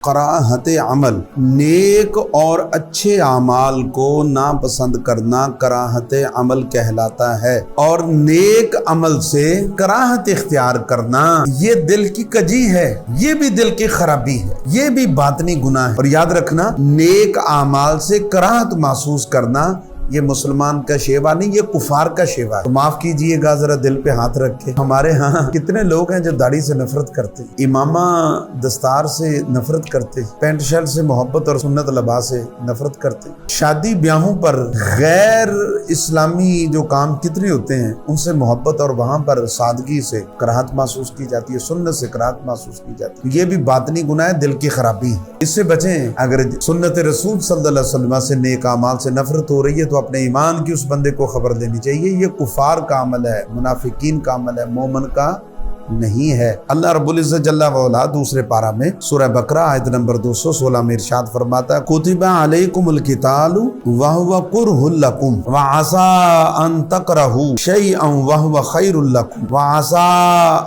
कराहत अमल, नेक और अच्छे अमाल को नापसंद करना कराहत अमल कहलाता है। और नेक अमल से कराहत इख्तियार करना ये दिल की कजी है, ये भी दिल की खराबी है, ये भी बातनी गुनाह है। और याद रखना, नेक अमाल से कराहत महसूस करना ये मुसलमान का शेवा नहीं, ये कुफार का शेवा है। तो माफ कीजिएगा, जरा दिल पे हाथ रख के, हमारे यहाँ कितने लोग हैं जो दाढ़ी से नफरत करते, इमामा दस्तार से नफरत करते, पैंट शर्ट से मोहब्बत और सुन्नत लिबास से नफरत करते। शादी ब्याहों पर गैर इस्लामी जो काम कितने होते हैं उनसे मोहब्बत और वहाँ पर सादगी से कराहत महसूस की जाती है, सुन्नत से कराहत महसूस की जाती है। ये भी बातनी गुनाह है, दिल की खराबी है, इससे बचें। अगर सुन्नत रसूल सल्लल्लाहु अलैहि वसल्लम से नेक अमाल से नफरत हो रही है तो अपने ईमान की उस बंदे को खबर देनी चाहिए। ये कुफार का अमल है, मुनाफिकीन का अमल है, मोमन का नहीं है। अल्लाह रब्बुल इज्जत जल्ला वअला दूसरे पारा में सूरह बकरा आयत नंबर 216 में इरशाद फरमाता है, कुतिबा अलैकुमुल कितालु व हुवा कुरहुल लकुम व असा अन तकरहू शैअन व हुवा खैरुल लकुम व असा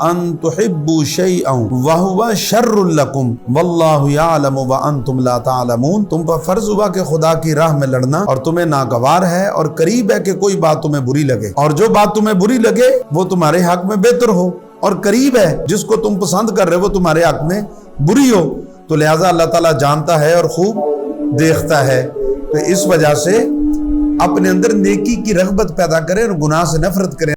अन तुहिब्बू शैअन व हुवा शर्रुल लकुम वल्लाहु यअलमु व अंतुम ला तअलमून। तुम पर फर्ज हुआ कि खुदा की राह में लड़ना और तुम्हें नागवार है और करीब है कि कोई बात तुम्हें बुरी लगे, और जो बात तुम्हें बुरी लगे वो तुम्हारे हक में बेहतर हो, और करीब है जिसको तुम पसंद कर रहे हो वो तुम्हारे हक में बुरी हो। तो लिहाजा अल्लाह ताला जानता है और खूब देखता है। तो इस वजह से अपने अंदर नेकी की रग़बत पैदा करें और गुनाह से नफरत करें।